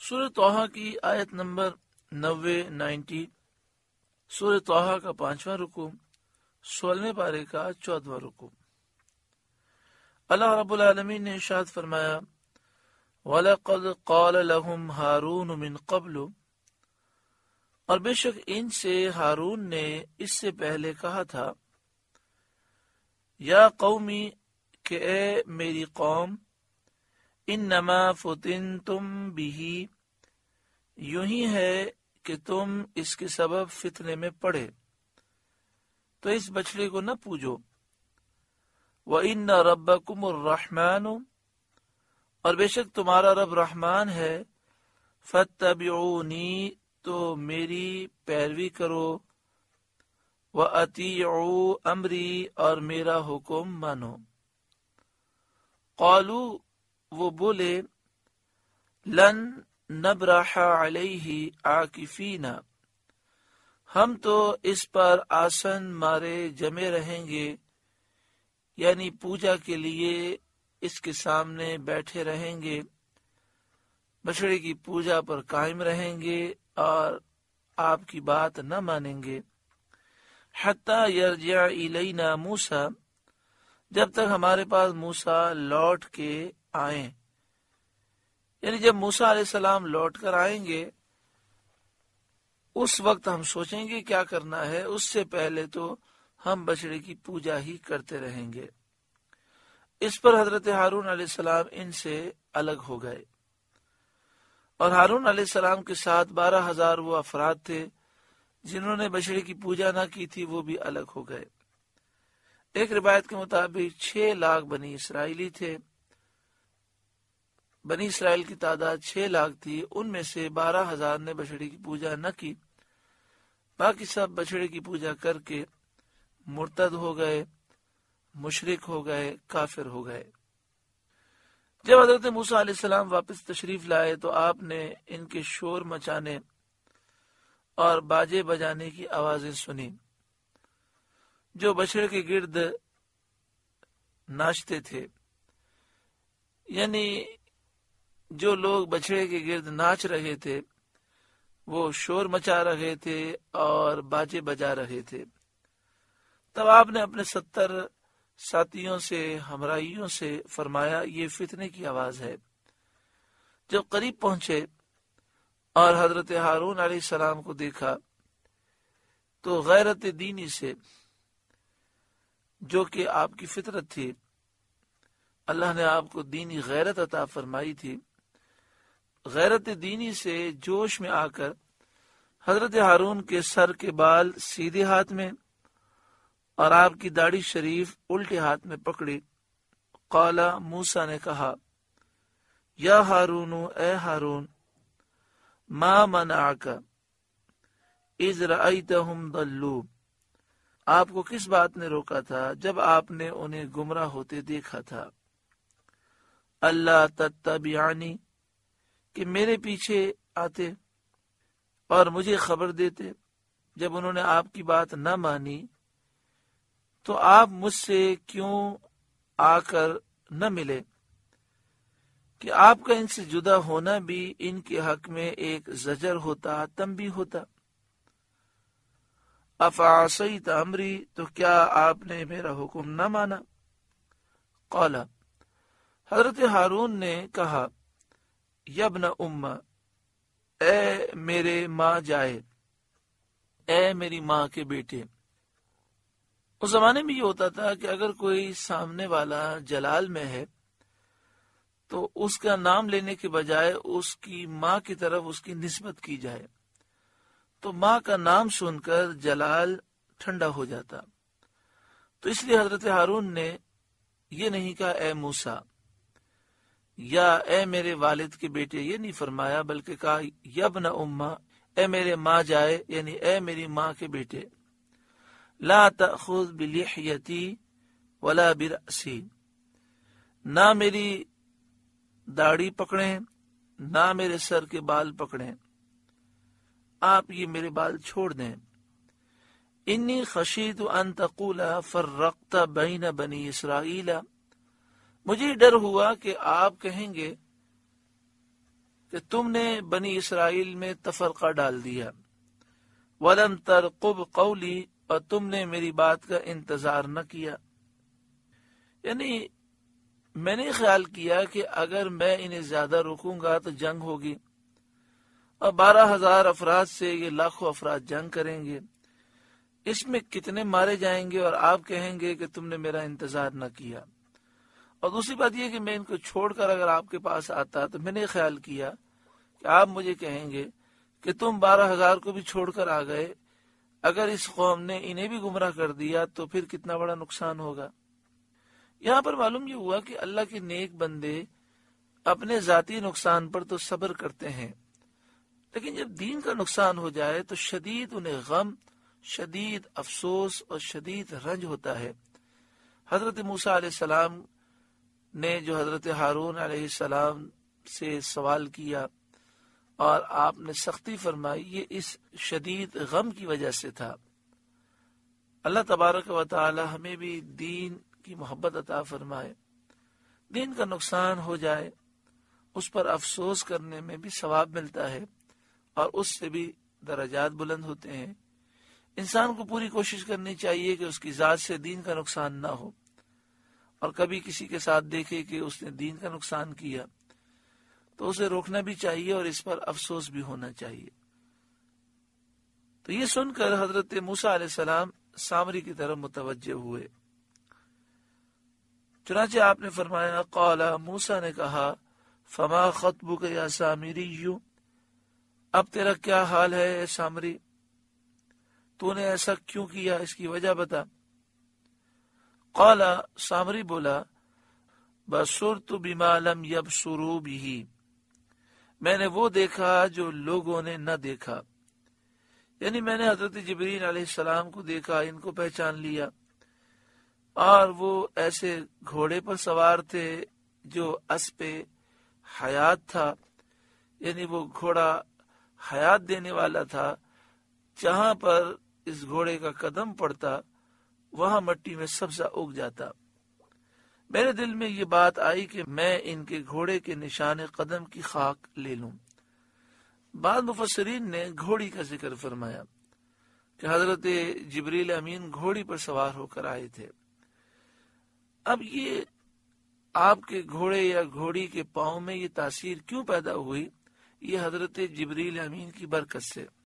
سورہ طٰہٰ کی آیت نمبر 90 سورہ طٰہٰ کا 5واں رکوع 16ویں پارے کا 14واں رکوع۔ اللہ رب العالمین نے ارشاد فرمایا وَلَقَدْ قَالَ لَهُمْ هَارُونُ مِنْ قَبْلُ، اور بے شک ان سے ہارون نے اس سے پہلے کہا تھا، یا قومی، کہ اے میری قوم، انما فتنتم بہ، یوں ہی ہے کہ تم اس کے سبب فتنے میں پڑے تو اس بچڑے کو نہ پوجو۔ وَإِنَّ رَبَّكُمُ الرَّحْمَنُ، اور بے شک تمہارا رب رحمان ہے، فَاتَّبِعُونِی، تو میری پیروی کرو، وَأَطِیعُوا أَمْرِی، اور میرا حکم مانو۔ قالوا، وہ بولے، لن نبرح علیہ عاکفین، ہم تو اس پر آسن مارے جمے رہیں گے، یعنی پوجا کے لیے اس کے سامنے بیٹھے رہیں گے، بچڑے کی پوجا پر قائم رہیں گے اور آپ کی بات نہ مانیں گے، حتی یرجع الینا موسیٰ، جب تک ہمارے پاس موسیٰ لوٹ کے آئیں، یعنی جب موسیٰ علیہ السلام لوٹ کر آئیں گے اس وقت ہم سوچیں گے کیا کرنا ہے، اس سے پہلے تو ہم بچڑے کی پوجا ہی کرتے رہیں گے۔ اس پر حضرت ہارون علیہ السلام ان سے الگ ہو گئے، اور ہارون علیہ السلام کے ساتھ 12,000 وہ افراد تھے جنہوں نے بچڑے کی پوجا نہ کی تھی، وہ بھی الگ ہو گئے۔ ایک روایت کے مطابق 6 لاکھ بنی اسرائیلی تھے، بنی اسرائیل کی تعداد 6 لاکھ تھی، ان میں سے 12,000 نے بچڑے کی پوجا نہ کی، باقی سب بچڑے کی پوجا کر کے مرتد ہو گئے، مشرک ہو گئے، کافر ہو گئے۔ جب حضرت موسیٰ علیہ السلام واپس تشریف لائے تو آپ نے ان کے شور مچانے اور باجے بجانے کی آوازیں سنی، جو بچڑے کے گرد ناچتے تھے، یعنی جو لوگ بچڑے کے گرد ناچ رہے تھے وہ شور مچا رہے تھے اور باجے بجا رہے تھے۔ تب آپ نے اپنے 70 ساتھیوں سے، ہمراہیوں سے فرمایا، یہ فتنے کی آواز ہے۔ جب قریب پہنچے اور حضرت ہارون علیہ السلام کو دیکھا تو غیرت دینی سے، جو کہ آپ کی فطرت تھی، اللہ نے آپ کو دینی غیرت عطا فرمائی تھی، غیرت دینی سے جوش میں آ کر حضرت ہارون کے سر کے بال سیدھے ہاتھ میں اور آپ کی داڑھی شریف الٹے ہاتھ میں پکڑی۔ قال، موسیٰ نے کہا، یا ہارون، اے ہارون، ما منعک اذ رأیتہم ضلوا، آپ کو کس بات نے روکا تھا جب آپ نے انہیں گمراہ ہوتے دیکھا تھا، اللہ تتبعنی، کہ میرے پیچھے آتے اور مجھے خبر دیتے۔ جب انہوں نے آپ کی بات نہ مانی تو آپ مجھ سے کیوں آ کر نہ ملے، کہ آپ کا ان سے جدا ہونا بھی ان کے حق میں ایک زجر ہوتا، تنبیہ ہوتا۔ افعصیت امری، تو کیا آپ نے میرا حکم نہ مانا؟ قال، حضرت ہارون نے کہا، یبن ام، اے میرے ماں جائے، اے میری ماں کے بیٹے۔ اس زمانے میں یہ ہوتا تھا کہ اگر کوئی سامنے والا جلال میں ہے تو اس کا نام لینے کے بجائے اس کی ماں کی طرف اس کی نسبت کی جائے، تو ماں کا نام سن کر جلال ٹھنڈا ہو جاتا۔ تو اس لیے حضرت ہارون نے یہ نہیں کہا اے موسیٰ یا اے میرے والد کے بیٹے، یہ نہیں فرمایا، بلکہ کہا یبن امہ، اے میرے ماں جائے، یعنی اے میری ماں کے بیٹے۔ لا تأخذ بلحیتی ولا برأسی، نہ میری داڑھی پکڑیں نہ میرے سر کے بال پکڑیں، آپ یہ میرے بال چھوڑ دیں۔ انی خشیت ان تقول فرقت بین بنی اسرائیل، مجھے ڈر ہوا کہ آپ کہیں گے کہ تم نے بنی اسرائیل میں تفرقہ ڈال دیا، وَلَمْ تَرْقُبْ قَوْلِي، اور تم نے میری بات کا انتظار نہ کیا. یعنی میں نے خیال کیا کہ اگر میں انہیں زیادہ روکوں گا تو جنگ ہوگی، اور 12,000 افراد سے یہ لاکھوں افراد جنگ کریں گے، اس میں کتنے مارے جائیں گے، اور آپ کہیں گے کہ تم نے میرا انتظار نہ کیا. اور دوسری بات یہ کہ میں ان کو چھوڑ کر اگر آپ کے پاس آتا تو میں نے خیال کیا کہ آپ مجھے کہیں گے کہ تم 12,000 کو بھی چھوڑ کر آ گئے، اگر اس قوم نے انہیں بھی گمراہ کر دیا تو پھر کتنا بڑا نقصان ہوگا. یہاں پر معلوم یہ ہوا کہ اللہ کے نیک بندے اپنے ذاتی نقصان پر تو صبر کرتے ہیں، لیکن جب دین کا نقصان ہو جائے تو شدید انہیں غم، شدید افسوس اور شدید رنج ہوتا ہے. حضرت موسیٰ علیہ السلام نے جو حضرت ہارون علیہ السلام سے سوال کیا اور آپ نے سختی فرمائی، یہ اس شدید غم کی وجہ سے تھا. اللہ تبارک و تعالی ہمیں بھی دین کی محبت عطا فرمائے. دین کا نقصان ہو جائے اس پر افسوس کرنے میں بھی ثواب ملتا ہے اور اس سے بھی درجات بلند ہوتے ہیں. انسان کو پوری کوشش کرنی چاہیے کہ اس کی ذات سے دین کا نقصان نہ ہو، اور کبھی کسی کے ساتھ دیکھے کہ اس نے دین کا نقصان کیا تو اسے روکنا بھی چاہیے اور اس پر افسوس بھی ہونا چاہیے. تو یہ سن کر حضرت موسیٰ علیہ السلام سامری کی طرف متوجہ ہوئے. چنانچہ آپ نے فرمایا، قال، موسیٰ نے کہا، فما خطبک یا سامری، اب تیرا کیا حال ہے اے سامری، تو نے ایسا کیوں کیا، اس کی وجہ بتا. قال، سامری بولا، بصرت بما لم یبصروا به، میں نے وہ دیکھا جو لوگوں نے نہ دیکھا. یعنی میں نے حضرت جبریل علیہ السلام کو دیکھا، ان کو پہچان لیا، اور وہ ایسے گھوڑے پر سوار تھے جو اسب حیات تھا. یعنی وہ گھوڑا حیات دینے والا تھا، جہاں پر اس گھوڑے کا قدم پڑتا وہاں مٹی میں سبزہ اگ جاتا. میرے دل میں یہ بات آئی کہ میں ان کے گھوڑے کے نشان قدم کی خاک لے لوں. بعض مفسرین نے گھوڑی کا ذکر فرمایا کہ حضرت جبریل امین گھوڑی پر سوار ہو کر آئے تھے. اب یہ آپ کے گھوڑے یا گھوڑی کے پاؤں میں یہ تاثیر کیوں پیدا ہوئی؟ یہ حضرت جبریل امین کی برکت سے.